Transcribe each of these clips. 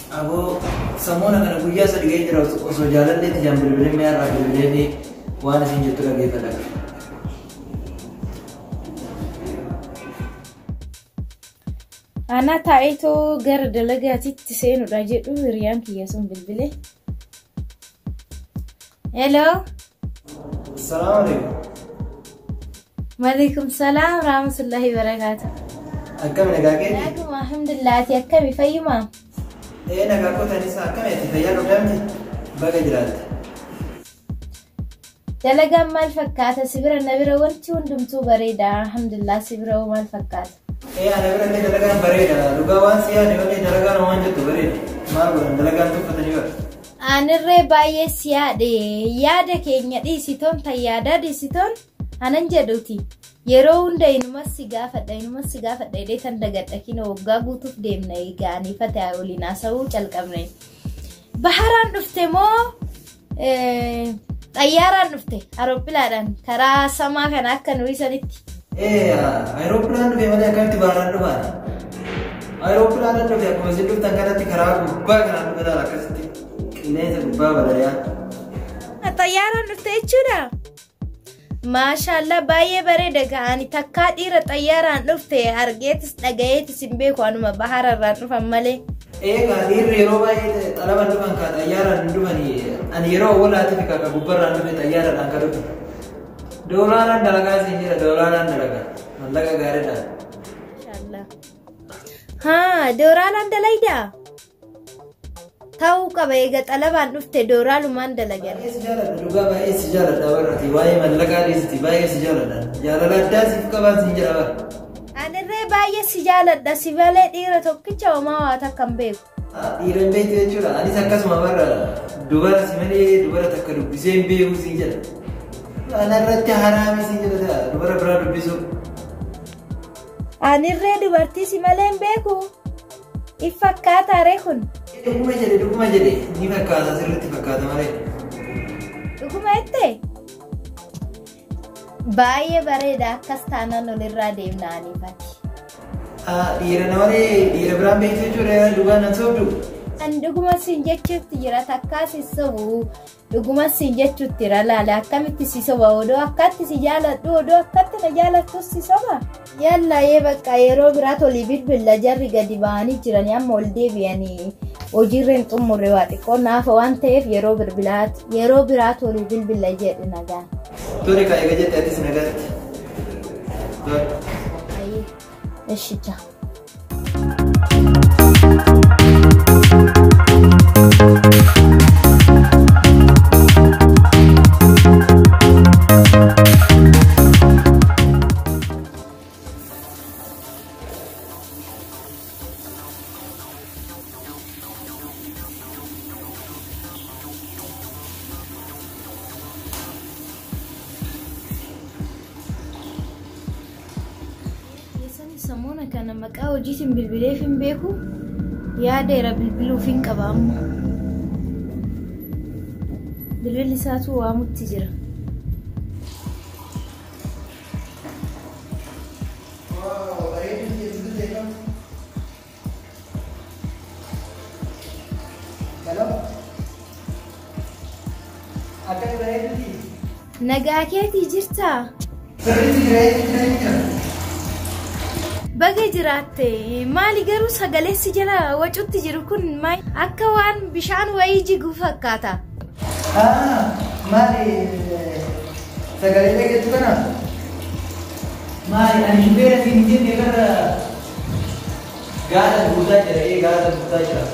Aku semua nak guyya sedikit terus usul jalan deh jam berbeda merah berbeda ni wana sinjut lagi pada. Ana itu gar delegasi tisen udah jadi Miriam kiasun bilbile. Hello. Assalamualaikum. Waalaikumsalam warahmatullahi wabarakatuh. Akkam nagake? Nagum alhamdulillah ti akkami fayyuma. Nagako tani sa akkam ti fayyalu damti baga jirat. Dalaga mal fakkata sibira nabira wanti hundumtu bareda alhamdulillah sibira mal fakkata. Ana bira ni dalaga bareda lugawan siya ni wani dalaga no wanjatu bareda. Maru dalaga tu fatani ba. Anirre baye siya de yada kenya di siton tayyada di siton anan jaduti. Yeroo hunda inuma sigaafadha dee tan dagadha kina waggaa guutuuf deemna eegaanii fataa waliin haasa'uu calqabne. Baharaan dhufte moo xayyaaraan dhufte aeroppilaadhaan karaa samaa kana akka nuyi sanitti. Aeroppilaan dhufe malee akkamitti baharaan dhufaan? Aeroppilaan dhufe akkuma isin dhuftan kanatti karaa gubbaa kanaan dhufe laala akkasitti qilleensa gubbaa balali'aa. Xayyaaraan dhufte jechuudha. Mashallah baay'ee bareeda ga'ani takka dhiira xayyaaraan dhufte argeetis dhagayeetis hin beeku anuma bahararraan dhufan malee. Dhiirri yeroo baay'ee xalaban dhufan ka xayyaaraan hin dhufani ani yeroo awwaalaatiif ka gubbarraan dhufe xayyaaraadhaan ka dhufe. Doolaaraan dalagaa siin jira doolaaraan dalagaa mallaqa gaariidhaan. Mashallah. Doolaaraan dalaydaa? Tahu qaba eega xalabaan dhufte dooraalumaan dalagan. Baay'ee jaaladha dhugaa baay'ee si jaaladha warrati waa'ee mallaqaa dhiisiti baay'ee si jaaladha jaalala addaa siif qabaan siin jira bara. Anirree baay'ee si jaaladha si malee dhiira tokkicha homaa waa takka hin beeku. Dhiira hin beektu jechuudha anis akkasuma bara dubara si malee dubara takka dubbisee hin beeku siin jedha. Anarratti haraami siin jedha dubara biraa dubbisuu. Anirree dubartii si malee hin beeku. Ifakkaata ree kun. Dhuguma jedhe ni fakkaata sirriitti fakkaata malee. Dhuguma jettee? Baay'ee bareeda akkas taanaan olirraa deemnaanii fati. Dhiira namalee dhiira biraan beektu jechuudha dhugaa nan sobdu. An dhuguma siin jechuutti jira takkaas hin sobu dhuguma siin jechuutti jira laala akkamitti si soba odoo akkatti si jaaladhu odoo akkatti na jaalattus si soba. Yalla bakka yeroo biraat olii bilbila jarri gadi ba'anii jiranii amma ol deebi'anii hojiirreen xumurre waa xiqqoo naafa waan ta'eef yeroo biraat olii bilbila jedhu nagaan. Tole ka eega jette atis nagaatti. Eshija. Samuna kana maqaa hojiitiin bilbileef hin beeku yaadeera bilbiluuf hin qaba amma bilbilli isaatu waamutti jira. Nagaa keetii jirtaa? Baga jiraatte maali garuu sagalee si jala wacuutti jiru kun maal akka waan bishaan wayii jigu fakkaata. Maali sagalee dhageessu kana? Maali ani shufeera siin jenne gara gaara guutaa jira gaara guutaa jira.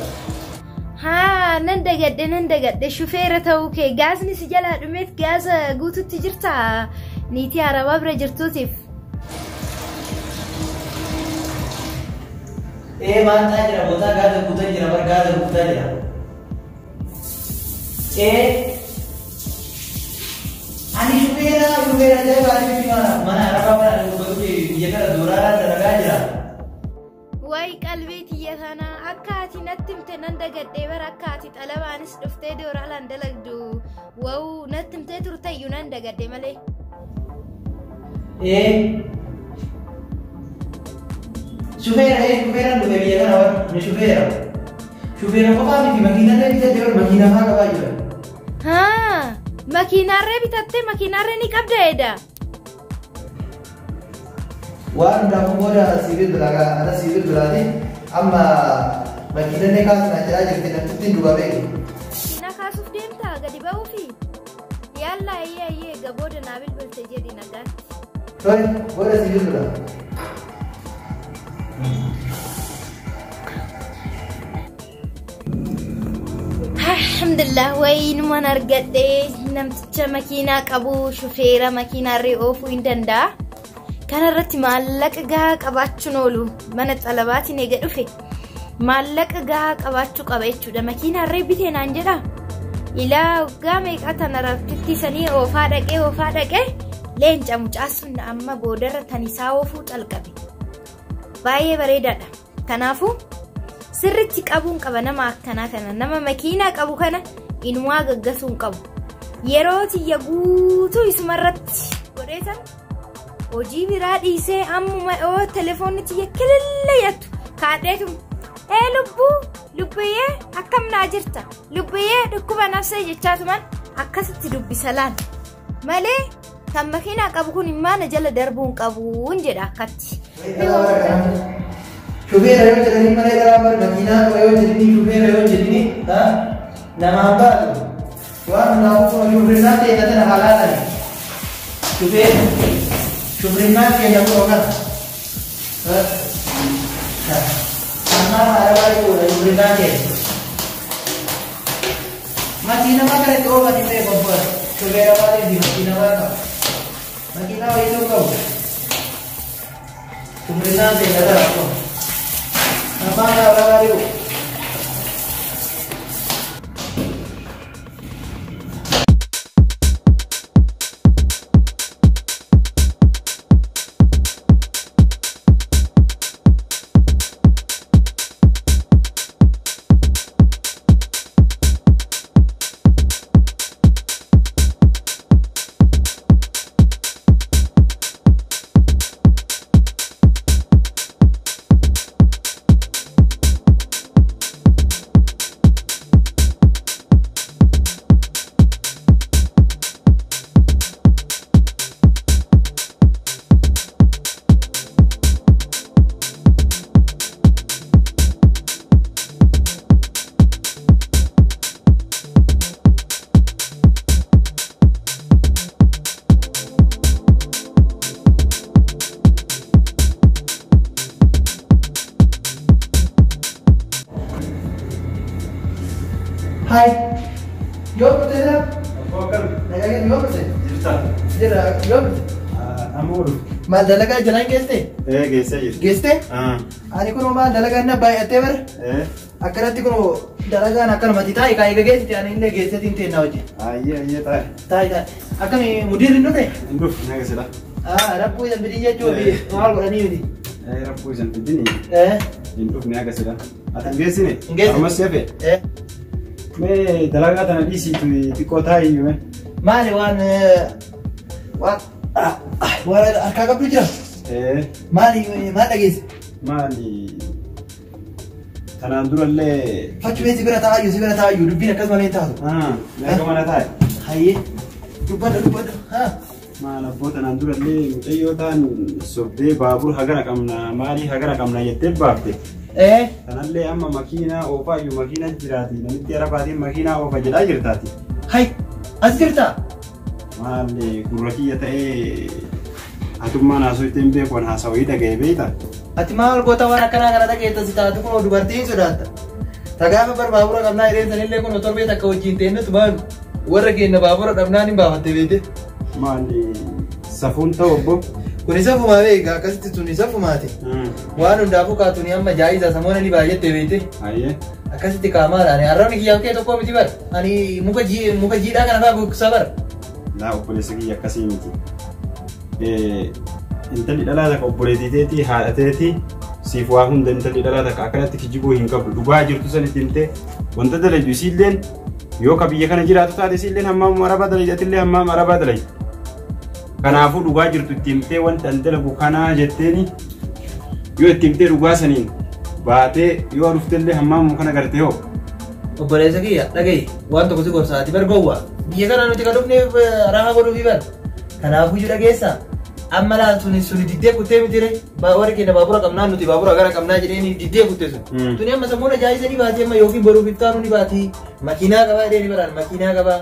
Nan dagadhe shufeera ta'uu kee gaasni si jalaa dhumeet gaasa guututti jirta niitii arabaa bira jirtuutiif. Manta jira bota gaza guutaa jira bar gaza guutaa jira. Ani shufeera jee baay'ee mana arabaa mana dhugaatti biyya kana dooraa dalagaa jira. Wayi qalbii tiyya kana akka ati natti himte nan dagadhee bara akka ati xalabaanis dhuftee dooraalaan dalagdu wa'u natti himtee turtayyuu nan dagadhe malee. Shufeera dhufee biyya kana ni shufeera. Shufeera qofaa miti makiinarree bitattee ol makiinaa faa qabaa jira. Haa makiinarree bitattee makiinarree ni qabda eeda. Waan hundaafuu booda sibiil biraa ana sibiil biraati amma makiinarree kaasnaa jedhaa jirti namtitti hin dubamee. Makiinaa kaasuuf deemtaa gadi ba'uufi. Yalla ayyee gabooda naa bilbilte jedhi nagaatti. Tole booda sibiil biraa. Alhamdulillah wayinuma argadhe namticha makiinaa qabu shufeera makiinarree oofuu hin danda'a. Kanarratti maallaqa gahaa qabaachuun oolu mana xalabaatiin eega dhufe maallaqa gahaa qabaachuu qaba jechuudha. Makiinarree bitee naan jedha ilaa waggaa meeqa tana raftittiisanii oofaa dhaqee leenca mucaasuun amma boodarra tanisaa oofuu calqabe. Baay'ee bareedaadha. Kanaafuu sirritti qabuun qaba nama akkanaa kana nama makiinaa qabu kana inumaa gaggasuun qabu. Yeroo tiyya guutuu isumarratti godheetan hojii biraa dhiisee ammuma telefoonni tiyya kilillee yattu kaadheetu lubbuyyee akkam naa jirta lubbuyyee dhukkuba nafsee jechaatuman akkasitti dubbisa laal malee kan makiinaa qabu kun immaana jala darbuun qabuun jedha akkatti. Shufeera yoo jedhanii mana garaa makiinaa yoo jedhanii shufeera yoo jedhanii namaan baatu waan hundaafuu shufeerinaa ta'e tana halaadhaan shufeerinaa keenya koo kana ammaa arabaa jechuudha shufeerinaa keenya makiinaa makarratti oofanii ta'e bobbaa shufeera baatee fi makiinaa baata makiinaa wayituu qabu shufeerinaa keenya dara koo. Apa kabar itu? Hai, yo betul tak? Apa kan? Nak lagi yo betul? Jirta. Yo. Amur. Mal dalaga jalan geste? Geste aja. Geste? Ani kuno mal dalaga na bayar teber? Akarati kuno dalaga na kan mati tai kai geste ani le geste tinte na wajib. Iya tai. Tai. Akami mudir itu teh? Induk naga sila. Rapu yang berinya cobi. Mal kau ni ini. Rapu yang begini. Induk naga sila. Atau geste ni? Geste. Amas siapa? Me dalaga tanah di situ di kota ini me. Mali wan kakak punya. Mali guys. Mali tanah dulu le. Facu besi beratayu. Lebih nak mana tahu? Mereka mana tahu? Hai. Lupa. Mana buat tanah dulu le. Ayo tan sobde babur hagara kamna mali hagara kamna yete babde. Tanah le amma makina opa yu makina jirati. Nanti tiara padi makina opa jela jirtati. Hai. Asirta. Mali kuraki yata atumma nasu tembe kon hasawi daga beita. Ati mal kota wana kana daga eta sita tu kono dubartiin sodata. Tagama bar babura kamna ireen sanille kono torbe takka wajjin teenne tuban warra keenya babura dhabnaan hin baafatte beete. Mali safun ta'obbo. Kun isa fuma beeka akkasitti tun isa fumaati. Waan hundaafuu kaatuni amma jaayiza samoona ni baay'atte beete. Ayye. Akkasitti qaamaadhaan arrabni kiyyaa kee tokko miti bar. Ani muka jiidhaa kana fa'aa gugsaa bar. Laa obboleessa kiyya akkasii miti. Intalli dhalaa takka obboleettiiteeti haadhateeti siif waa hunda intalli dhalaa takka akkanatti kijibuu hin qabdu. Dhugaa jirtu sanitti himtee wanta dalaydu isiilleen yoo ka biyya kana jiraatu taate isiilleen hammaam arabaa dalaydatillee hammaam arabaa dalaydu. Kanaafuu dhugaa jirtu itti himtee wanta dalagu kanaa jetteeni yoo itti himtee dhugaa saniin baatee yoo dhuftellee hammaamu kana gartee hoo. Obboleessa kiyya dhagahi waan tokko si gorsaati bargowwa. Biyya kana nuti kan dhufneef raha godhuufi bar. Kanaafuu iyyuu dhageessaa. Amma laan suni diddee kuttee mitire warri keenya baabura qabnaa nuti baabura gara qabnaa jedheen diddee kuttee sun. Tuni amma sammuun ajaa'isanii baatee amma yookiin boruuf iftaanu ni baati. Makiinaa qabaa jedheen baraan makiinaa qabaa.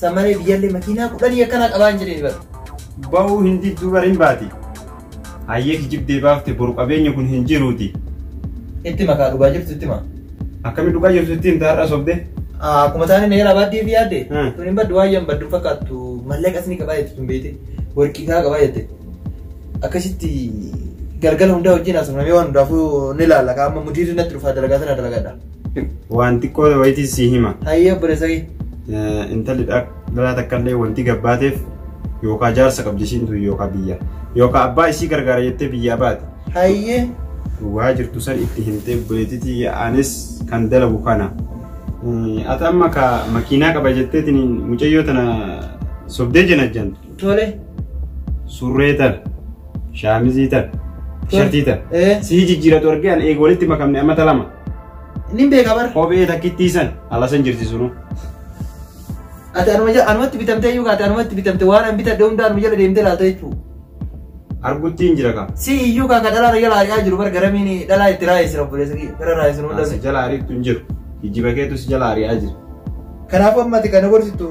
Sammalee biyyallee makiinaa 10 akkanaa qabaa hin jedheen bara. Ba'uu hin didduu bariin baati. Hayyee kijibdee baafte boru qabeenya kun hin jiruuti. Itti makaa dhugaa jirtu itti maa. Akkami dhugaa jirtu ittiin taarraa sobde? Akkuma taane neera baadii fi yaadde. Tuni baddu waayyan baddu fakkaattu mallee qasni qabaa jette tun beete warqii kaa qabaa jette. Akkasitti galgala hundaa wajjin asumnamee waan hundaafuu ni ilaalla ka amma mudiirri natti dhufaa dalagaa sana dalagadha. Waan xiqqoo wayitii si hima. Hayyee obboleessa kee. Intalli dhalaa takkaallee wanti gabbaateef yookaan jaarsa qabdishiintu yookaan biyya yookaan abbaa isii gargaara jettee biyyaa baate. Hayyee. Waa jirtu san itti himtee buleetitii anis kan dalagu kana. Ati amma ka makiinaa qaba jetteetiin mucayyoo tana sobdee Janajanaa. Tole. Surree tan, shaamizii tan, tishartii tan. Sii jijjiiratu argaan eegi walitti makamne amma talama. Nin beeka bara. Kophee takkittiisan alasan jirti sunu. Ati anumatti bitamtee iyyuu kaate anumatti bitamte waan an bitadde hundaan anuma jala deemtee laalta jechuudha. Arguttiin jira ka. Si iyyuu kan dhalaa jala ari'aa jiru bara garamiin dhalaa itti raayesira obboleessa gara raayesinu hundaan. Si jala ari'atu hin jiru. Kijjiba keetu si jala ari'aa jira. Kanaafuu amma ati kana gorsitu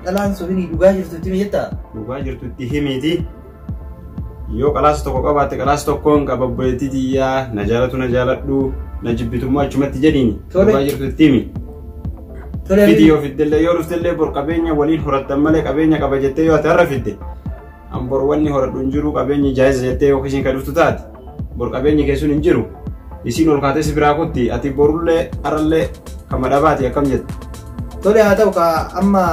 dhalaan sobinii dhugaa jirtutti mijettaa? Dhugaa jirtutti himiiti. Yoo qalaas tokko qabaatte qalaas tokkoon qaba obboleettii xiyyaa na jaalatu na jaaladhu na jibbitummaa achumatti jedhiini. Dhugaa jirtutti himi. Fidii yoo fiddellee yoo dhuftellee bor qabeenya waliin horattan malee qabeenya qaba jettee yoo ati har'a fidde. An bor wanni horadhu hin jiru qabeenyi jaayisa jettee yoo isiin kan dhuftu taate. Bor qabeenyi keessuun hin jiru. Isiin ol kaatee si biraa kutti ati borullee har'allee kan madhabaati akkam jette. Tole haa ta'u ka amma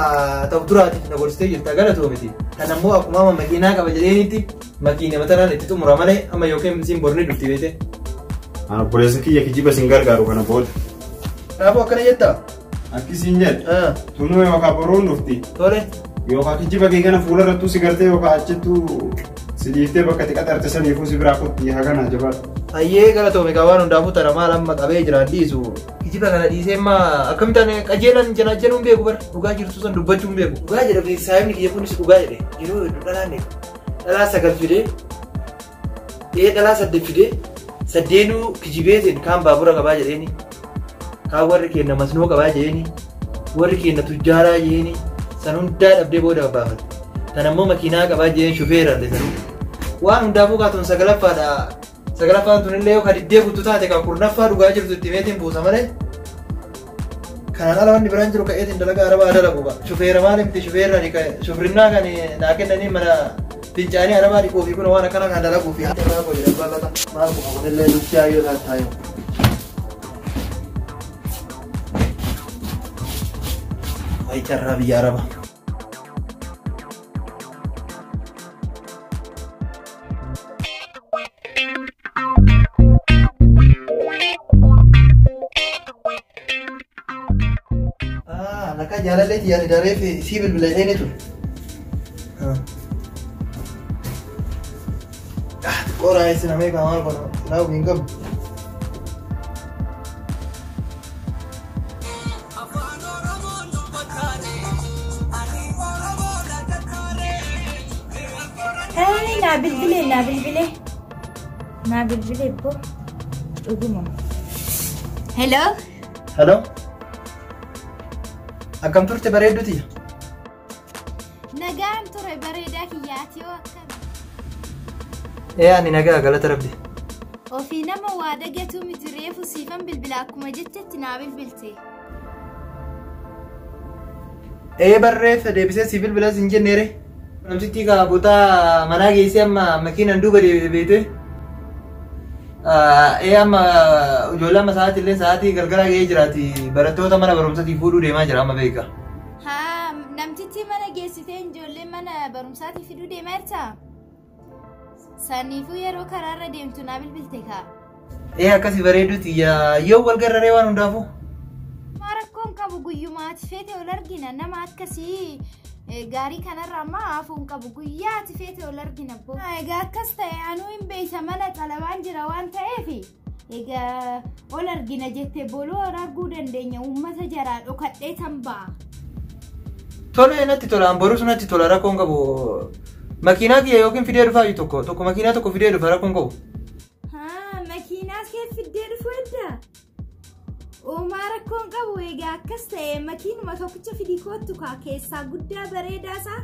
ta'u duraatiif na gorsitee jirta galatoo miti. Kan ammoo akkuma amma makiinaa qaba jedheenitti makiina matanaan itti xumura malee amma yookiin isiin borni dhufti beete. Ana obboleessa kiyya kijiba sin gargaaru kana booda. Kanaafuu akkana jettaa? Akkisiin jedhe. Tunuu yookaan boruun dhufti. Tole. Yookaan kijiba kee kana fuula irrattuu si gartee yookaan achittuu si dhiiftee bakka xiqqaa xarte saniifuu si biraa kutti hagana jabaadha. Hayyee galatoome ka waan hundaafuu tana maal amma qabee jiraan dhiisu. Kijiba kana dhiisee amma akkamitaan qajeelan Janaajanuun beeku bara dhugaa jirtu san dubbachuun beeku. Dhugaa jedha saayibni kiyya kunis dhugaa jedhe yeroo hedduu dhalaan eegu. Dhalaa 9 fidee dhalaa 8 fidee saddeenuu kijibeetiin kaan baabura qabaa jedheeni. Kaan warri keenya masnoo qabaa jedheeni. Warri keenya tujjaaraa jedheeni. San hundaa dhabdee booda baafate. Tan ammoo makiinaa qabaa jedheen shufeeraallee sanuu. Waan hundaafuu kaatuun sagalaffaadha. Sagalaffaan tunillee yoo kadiddee kuttu taate kan kurnaffaa dhugaa jirtu itti meetiin buusa malee. Kanaan ala wanni biraan jiru ka'eetiin dalagaa arabaa dalagu qaba. Shufeera maal miti shufeerrani shufrinnaa kan naa kennanii mana fincaanii arabaa dhiquu fi kun waan akkana kan dalaguu fi haati irraa godhe dabalata. Maal kuma kunillee lutti ayyoo taasisaa yoo. Wayicarraa biyya arabaa. Laka jaalallee yaani daree fi si bilbilee ni ture. Qoraa isin amee kan maal godha naa waliin qabu. Naa bilbilee boo dhuguma. Hello. Hello. Akkam turte bareedduuti? Nagaan ture bareedaa kiyyaati yoo akkam. Ani nagaa galata rabbi. Ofii nama waa dagatu miti reefu siifan bilbila akkuma jettetti naa bilbilte. Barreef deebisee si bilbilas hin jenneere. Namtitti kaa botaa manaa geessee amma makiinaan duuba beete. Amma ijoollee amma sa'aatillee sa'aatii gargaraa ga'ee jiraati. Barattoota mana barumsaatii fuudhuu deemaa jira amma beeka. Haa namtitti mana geessitee ijoollee mana barumsaatii fiduu deemaa jirta? Saniifuu yeroo karaarra deemtu naa bilbilte kaa? Akkasii bareedduuti yoo wal gararee waan hundaafuu. Rakkoon qabu guyyumaati feete ol argina nama akkasii gaarii kanarra ammaa hafuun qabu guyyaati feete ol argina boo. Egaa akkas ta'e anuu hin beeyta mana xalabaan jira waan ta'eef Egaa ol argina jettee boloo arguu dandeenya uummata jaraa dhokadhee tambaa. Tole natti tola amboru sunatti tola rakkoon qabu. Makiinaa kiyya yookiin fidee dhufaa tokko makiinaa tokko fidee dhufa rakkoon qabu. Haa makiinaa kee fidee dhufu edda. Uumaa rakkoon qabu egaa akkas ta'e makiinuma tokkicha fidii kootu kaa keessaa guddaa bareedaasaa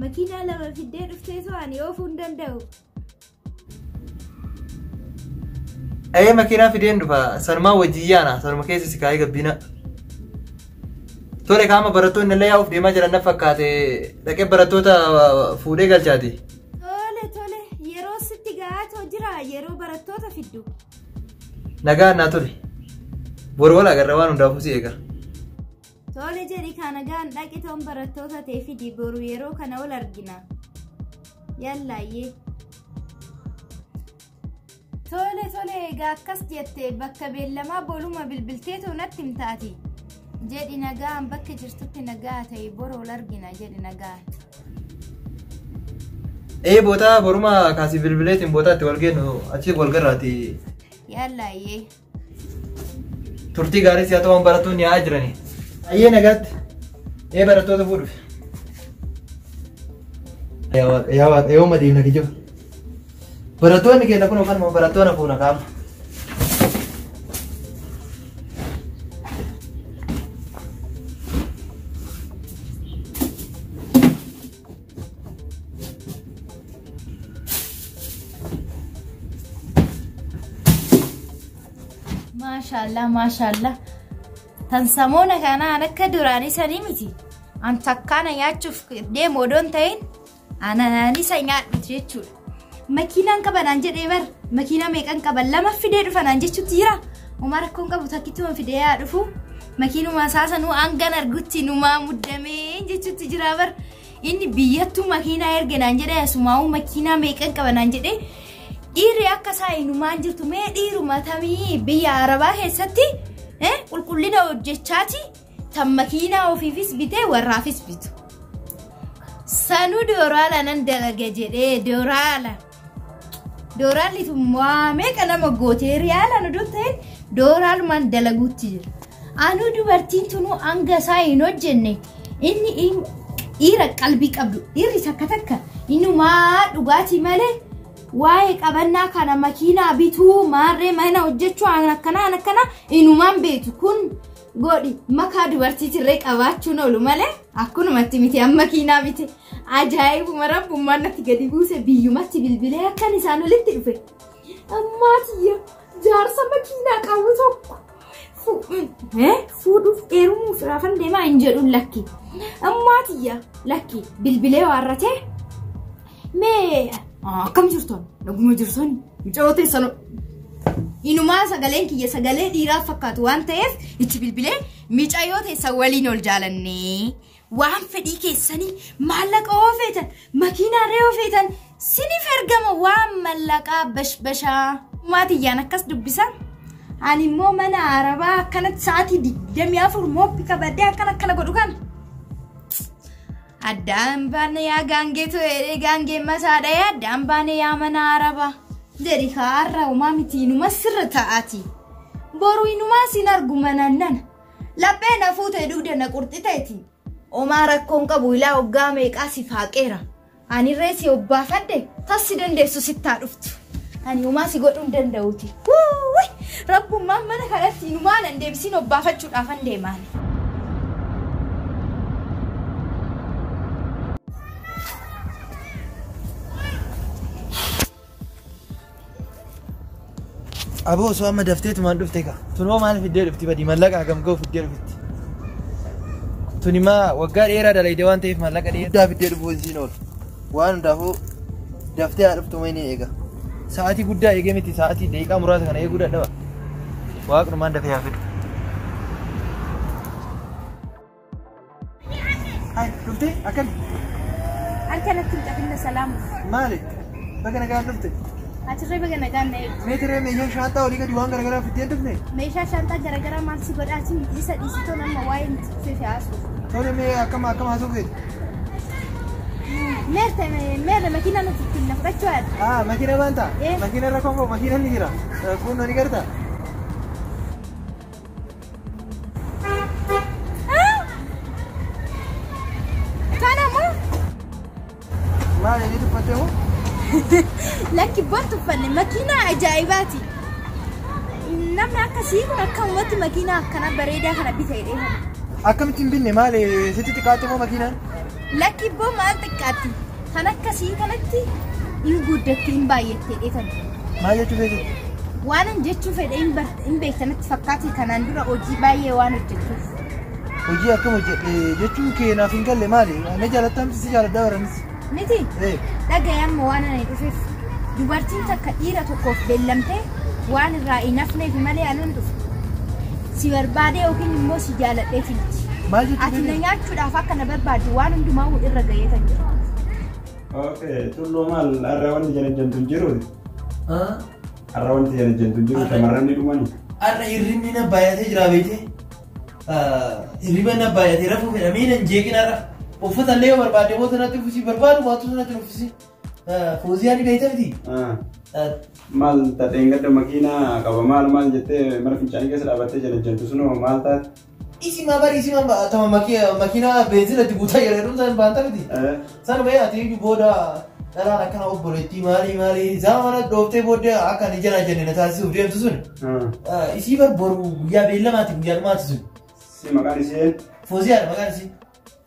makiinaa lama fidee dhuftee to'an oofuu hin danda'u. Makiinaa fideen dhufa sanumaa wajjiyyaana sanuma keessa si kaayee gabbina. Tole kaama barattoonni illee yaa'uuf deemaa jiran na fakkaate dhaqee barattoota fuudhee galchaati. Tole yeroo sitti gahaatoo jira yeroo barattoota fiddu. Nagaan naa tole. Boru wal agarra waan hundaafuu si eega. Tole jedhi kaa nagaan dhaqitoon barattoota ta'e fidi boru yeroo kana ol argina. Yallaayyee. Tole egaa akkas jette bakka beellamaa boluma bilbiltee toonatti himtaati. Jedhi nagaan bakka jirtutti nagaa ta'e boru ol argina jedhi nagaan. Boota boruma kaasii bilbileetiin bootaatti wal geennu achi wal garraati. Yallaayyee. Turtii gaarii si'a ta'uun barattoonni yaa'aa jirani. Ayyee nagaatti. Barattoota fuudhuuf. Yaa waaqa yoo madiina kijoo. Barattoonni keenya kun kanuma barattoota fuuna qaama. Maashaallah. Tan samoona kanaan akka duraanii sanii miti. An takkaana nyaachuuf deemu odoon ta'in ananisa nyaadhu jechuudha. Makiinaan qabanaan jedhee bar makiinaa meeqan qaban lama fidee dhufanaan jechuutti jira. Uumaa rakkoon qabu takkituma fidee yaa dhufu makiinuma saasanuu hangan argutti numaa muddamee jechuutti jira bar inni biyyattuu makiinaa erganaan jedhee asumaa'uu makiinaa meeqan qabanaan jedhee dhiirri akka isaa inumaan jirtu mee dhiiruma tamii biyya arbaa keessatti qulqullina hojjechaati tan makiinaa ofiifis bitee warraafis bitu. Sanuu dooraala nan dalaga jedhee dooraalli tummaa meeqa nama gootee riyaala nu ta'in dooraalumaan dalaguutti jira. Anuu dubartiin tunuu hanga isaa hin hojjenne inni dhiira qalbii qabdu dhiirri takka innumaa dhugaatii malee. Waa'ee qabannaa kana makiinaa bituu maarree mana hojjechuu akkana inumaan beetu kun godhi makaa dubartiitirree qabaachuun oolu malee akkunumatti miti amma makiinaa bite ajaa'ibuma rabbummaan natti gadi buuse biyyumatti bilbilee akkan isaan walitti dhufe ammaatiyya jaarsa makiinaa qabu tokko fuudhuuf eerumuuf raafan deemaa hin jedhuun lakki ammaatiyya lakki bilbilee waarratee mee akkam jirtan naguma jirtan mucaa teessan inumaa sagaleen kiyya sagalee dhiiraa fakkaatu waan ta'eef itti bilbilee mucaa teessan waliin ol jaalannee waan fedhii keessanii maallaqa oofeetan makiinaa oofeetan siniif ergama waan mallaqaa bashbashaa maatiyyaan akkas dubbisa ani immoo mana arbaa akkanatti sa'aatii 24 mooppi qabadee akkana godhu kana. Addaan baane yaa gaangeetu gaangee masaadha yaa addaan baane yaa mana arbaa jedhi kaarra uumaa miti inuma sirra ta'aati boru inumaa sin argu manannan laphee na fuute dugda na qurxiteeti uumaa rakkoon qabu ilaa hoggaa meeqaa si faaqeera ani reesi obbaafadhe tassi dandeessu sittaa dhuftu ani uumaa si godhuu hin danda'uuti rabbummaan mana kanatti inumaa nan deebisiin obbaafachuudhaafan deemaan. Aboo osoo amma dafteetu maan dhufte ka tunoo maal fiddee dhufti badii mallaqa hagam ga'u fiddee dhufti. Tunimaa waggaa dheeraa dalaydee waan ta'eef mallaqa dheeraa fiddee dhufuun siin oolu. Waan hundaafuu daftee haa dhuftu mayni eega. Sa'aatii guddaa eegee miti sa'aatii daqiiqaa muraasa kana eeguu dadhaba. Waaqnumaan dafee haa fidu. Hai dhuftee akkami? Akkanatti hin qabinna salaamu. Maali? Baga nagaan dhufte? Achirree baga nagaan na eegu. Meetiree meeshaa shaantaa olii gadi waan garagaraa fiddee dhufne? Meeshaa shaantaa garagaraa maal si godhaatiin isa dhiisitoo nama waa'ee nuti dhufee haasuu. Tole mee akkam haasuu feetu? Meerre makiina nuti ittiin na fudhachuu yaadda. Makiina maanta? Makiina irra kongo makiina ni jira. Kun ni garta? Lakki bottu fanne makiina ajaa'ibaati. Namni akkasii kun akka uummatti makiina akkana bareedaa kana bitee dheefa. Akkamittiin binne maali sitti xiqqaatu moo makiinaan? Lakki boo maal xiqqaatti? Kan akkasii kanatti hin guddatti hin baay'attee dheefan. Maal jechuu feete? Waan hin jechuu fedhe hin beektanatti fakkaate kanaan dura hojii baay'ee waan hojjechuuf. Hojii akkam hojjedhe jechuun kee naaf hin galle maali? Na jaalattamti si jaaladhaa baranis. Miti dhagayamma waan ani dhufeef dubartiin takka dhiira tokkoof beellamtee waan irraa hin hafneef malee anan dhufu. Si barbaade yookiin immoo si jaaladheeti miti. Maal jechuu ati na nyaachuudhaaf akka na barbaaddu waan hundumaa irra gahee kan jiru. Okay, tulluu maal har'a wanti janajjantu hin jiru? Har'a wanti janajjantu hin jiru shamarran ni dhumani. Har'a hirribni na baay'atee jira beekte. Hirriba na baay'atee rafuu fedhamee nan jeeqin har'a. Uffata illee barbaade moota natti uffisi barbaadu waatu natti uffisi. Fooziyaan ni beekta miti. Maal tateen gadda makiinaa qaba maal jettee mana fincaanii keessa dhaabattee janajjantu sunoo maal taate? Isima bari isima tama makiina benzinatti guutaa jedhu san baanta miti. San ba'ee ati booda dhalaan akkana obboleettii maali zamana dhooftee booda akka ni jenne na taasisuuf deemtu sun. Isii barboru guyyaa beellamaati guyyaa dhumaati sun. Si maqaan isee? Fooziyaadha maqaan isii.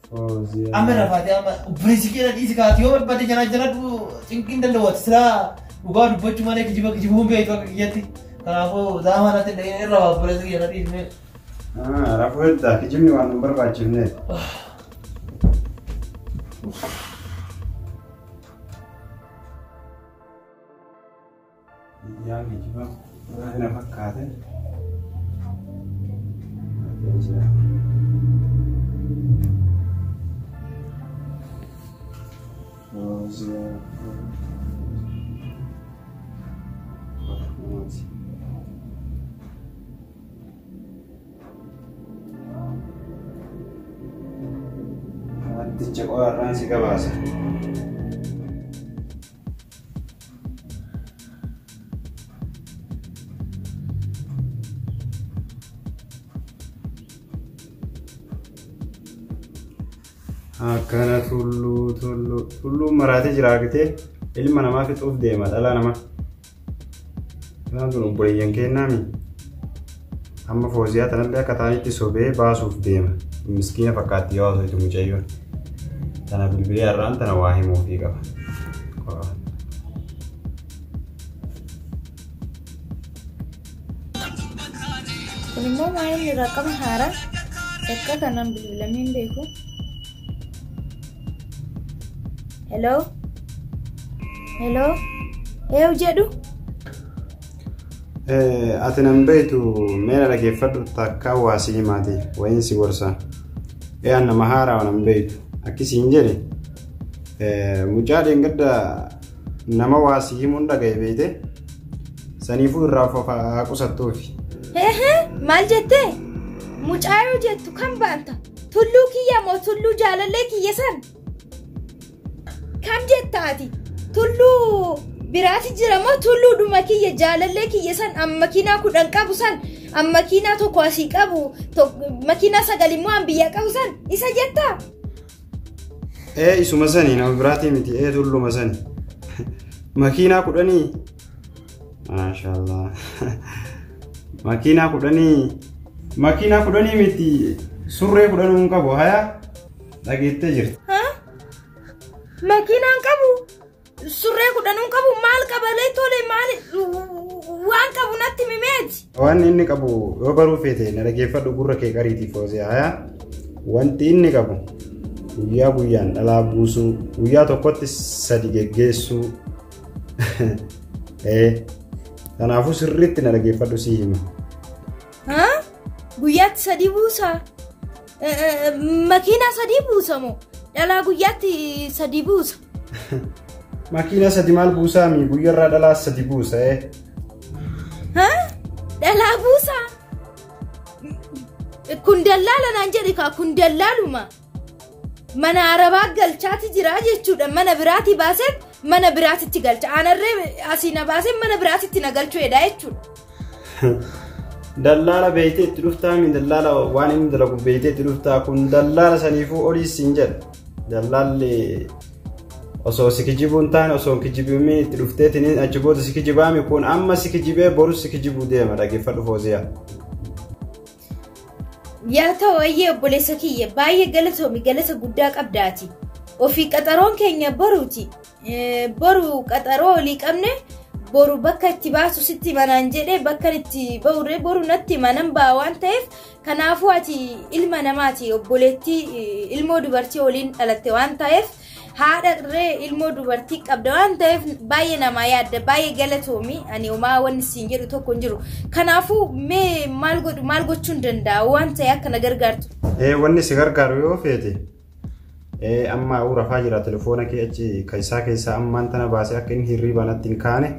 Fooziyaan. Amma rafaatee amma obboleessi keenya dhiisi kaati yoo barbaade janajjanatu cinqiin danda'uuti silaa dhugaa dubbachuu malee kijiba humbeetu akka kiyyatti. Kanaafuu zamanatti irra obboleessi keenya dhiisne. Rafu hedda kijibni waan nu barbaachifne. Yaa kijiba kana fakkaate. Ticha qo'arraan si gabaasa. Akkana tulluu maraatee jira argitee ilma namaa fixuuf deema dhala namaa. Kanaan kun obboleeyyan kennaami. Amma Fooziyaa tanallee akka taanitti sobee baasuuf deema. Miskiina fakkaatti yoo ta'u mucayyoon. Tana bilbilee har'aan tana waa himuufii qaba. Kun immoo maayilli raqama haaraa akka kanaan bilbilamiin beeku. Hello? Eewu jedhu? Ati nan beektu meela dhageeffadhu takka hawaasii himaati wayiin si gorsa. Aan nama haaraa nan beektu. Akkisiin jedhe mucaa dheengadda nama waasii himuun dhagaye beekte saniifuu irraa haa qusattuufi. Maal jettee? Mucaa yoo jettu kan baanta? Tulluu kiyya moo tulluu jaalallee kiyya san? Kam jettaati? Tulluu biraati jira moo tulluudhuma kiyya jaalallee kiyya san amma makiinaa 10 qabu san amma makiinaa tokko asii qabu makiinaa 9 immoo an biyya qabu san isa jettaa? Isuma sanii nama biraatii miti tulluma sanii. Makiinaa 10. Maashaallah. Makiinaa 10 miti surree 10 hin qabu haya dhageettee jirti. Makiinaan qabu surree 10 hin qabu maal qabalee tole maal waan qabu natti mimeeti. Waan inni qabu yoo baruu feete na dhageeffadhu gurra kee qariitii Fooziyaa haya wanti inni qabu. Guyyaa guyyaan dhalaa buusuu guyyaa tokkotti 3 geggeessuu kanaafuu sirriitti na dhageeffadhu si hima. Guyyaatti 3 buusa? Makiinaa 3 buusa moo dhalaa guyyaatti 3 buusa? Makiinaa 3 maal buusaa mi guyyaarraa dhalaa 3 buusa dhalaa buusa? Kun dallaala naan jedhi kaa kun dallaaluma. Mana arbaa galchaati jira jechuudha mana biraati baasee mana biraatitti galcha aanarree asina baasee mana biraatitti na galchuudha jechuudha. Dallaala beeytee itti dhuftaa mi dallaala waan inni dalagu beeytee itti dhuftaa kun dallaala saniifuu oliis hin jedhu dallaalli osoo si kijibuun taane osoo kijibumee itti dhufteetiin achi booda si kijibaame kun amma si kijibee boru si kijibuu deema dhaggeeffadhu Fooziyaa. Yaa ta'u ayyee obboleessa kiyya baay'ee galatoomi galata guddaa qabdaati. Ofii qaxaroon keenya boruuti. Boru qaxaroo olii qabne boru bakka itti baasu sitti manaan jedhee bakka itti bahurree boru natti manan baa waan ta'eef kanaafuu ati ilma namaati obboleettii ilmoo dubartii waliin dhalatte waan ta'eef haadharree ilmoo dubartii qabda waan ta'eef baay'ee namaa yaadda baay'ee galatoomi ani homaa wanni siin jedhu tokko hin jiru kanaafuu mee maal gochuun danda'a waan ta'e akka na gargaartu. Wanni si gargaaru yoo feete amma rafaa jira telefoona kee achi keessaa ammaan tana baasee akka inni hirriibaa natti hin kaane.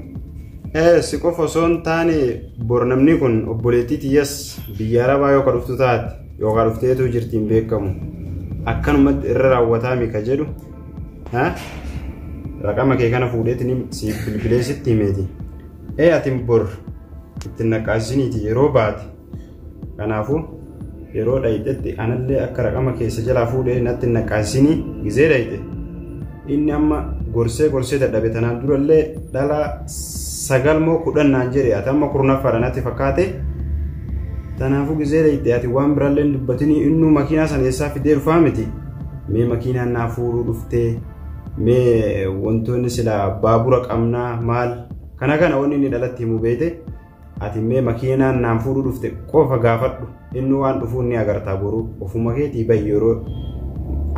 Si qofa osoo hin taane bor namni kun obboleettii tiyyas biyya Arabaa yookaan dhuftu taate yookaan dhufteetu jirti hin beekamu akkanumatti irra raawwataami ka jedhu raqama kee kana fuudheetiin si bilbileessitti himeeti. Atiin bor ittiin naqaasisiniiti yeroo baate kanaafuu yeroo dhayitetti anallee akka raqama keessa jalaa fuudhee natti naqaasisinii gizee dhayite inni amma gorsee dadhabe tanaan durallee dhala sagal moo kudhan naan jedhe ati amma kurnaffaadha natti fakkaate tanaafuu gizee dhayite ati waan birallee dubbatinii innuu makiinaa sana eessaa fidee dhufaa miti mee makiinaan naa fuudhuu dhuftee mee wantoonni sila baabura qabnaa maal kana wanni inni dhalatti himuu beete ati mee makiinaan naan fuudhuu dhufte qofa gaafadhu innuu waan dhufuun ni agartaa boruu ofuma keetii bayi yeroo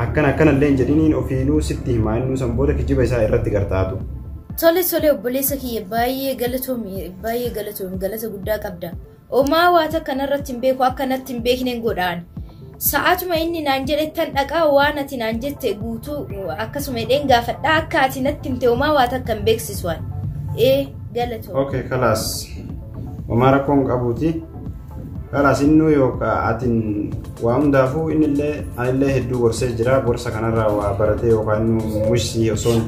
akkanallee jedhiniin ofiinuu sitti himaa innuu san booda kijiba isaa irratti gartaatu. Tole obboleessa kiyya baay'ee galatoomi galata guddaa qabda. Omaa waata kanarratti hin beeku akkanatti hin beekneen godhaan. Sa'aatuma inni naan jedhettan dhaqaa waan ati naan jette guutuu akkasuma hidheen gaafadhaa akka ati natti himte omaa waata akka hin beeksiswaan. Galatoomi. Okay kalaas. Omaa rakkoon qabuuti. Kalaas innuu yookaan atiin waa hundaafuu anillee hedduu gorsee jira gorsa kanarraa waa baratee yookaan mushii osoon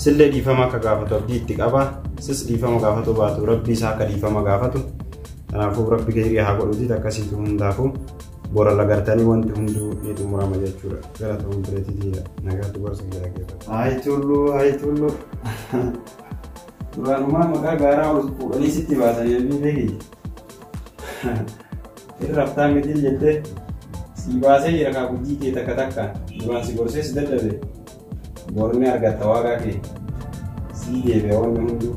sillee dhiifama akka gaafatu abdii itti qaba sis dhiifama gaafatu baatu rabbi isaa akka dhiifama gaafatu kanaafuu rabbi gaarii haa godhuuti akkasiitu hundaafuu bora lagartanii wanti hunduu ni xumurama jechuudha galatoon bireetitii nagaatti gorsa jira geeffatu. Hayi tullu duraanumaa maqaa gaaraa fuudhanii sitti baasan yemmuu beeki irraftaa mitiin jettee si baasee jira kaa gujii kee takka duraan si gorsee si dadhabe borni argatta waagaa kee sii deebi'a wanni hunduu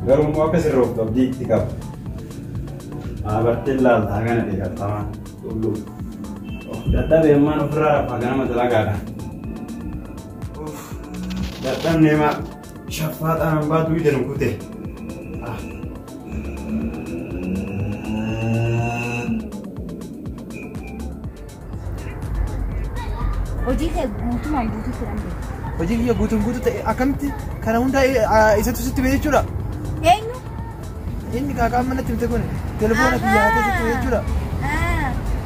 garuu akka sirrooftu abdii itti qaba. Barteen laaltaa kana deeggartamaa tulluu dadhabee ammaan ofirraa rafaa ganama dalagaadha. Dadhabnee maa shaffaaxaan hambaa duwite nu kute. Hojii kee guutumaan guutuu filamte. Hojii kiyya guutuu ta'e akkamitti kana hunda isatu sitti bee jechuudha. Eenyu? Inni kaaqaa manatti himte kun telefoona kiyyaa haa ta'e jechuudha.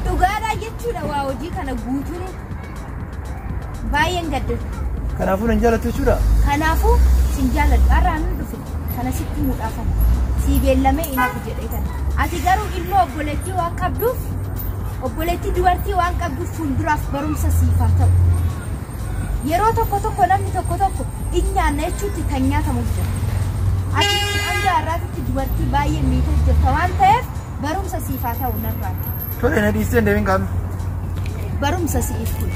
Dhugaadhaa jechuudha waa hojii kana guutuun baay'een gaddatu. Kanaafuu nan jaallattu jechuudha. Kanaafuu sin jaalladhu har'aan nu dhufe kana sitti muudhaafama. Sii beellamee inaaf jedhee kana. Ati garuu ilmoo obboleettii waan qabduuf obboleettii dubartii waan qabduuf fuulduraaf barumsa siifaa ta'u. Yeroo tokko namni tokko nyaanna jechuutti kan nyaatamuuf jira. Ati hanga har'aatti dubartii baay'ee miidhagdee jirta waan ta'eef barumsa siifaa ta'u narraa. Tole na dhiistee hin deemin qaama. Barumsa siif kun.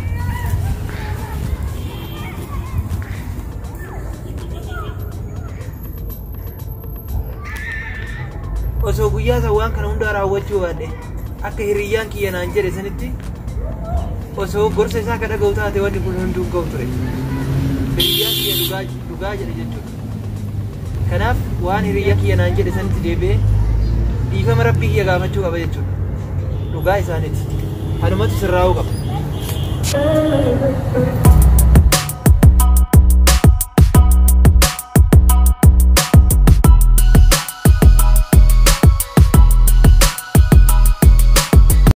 Osoo guyyaa isaa waan kana hundaa raawwachuu baadhe akka hiriyyaan kiyya naan jedhe sanitti osoo gorsa isaa akka dhaga'u taate wanni kun hunduu hin ga'u ture. Hiriyyaan kiyya dhugaa jedhe jechuudha. Kanaaf waan hiriyyaa kiyya naan jedhe sanitti deebi'ee dhiifama rabbii kiyya gaafachuu qaba jechuudha. Dhugaa isaaniiti. Hanumatu sirraa'uu qaba.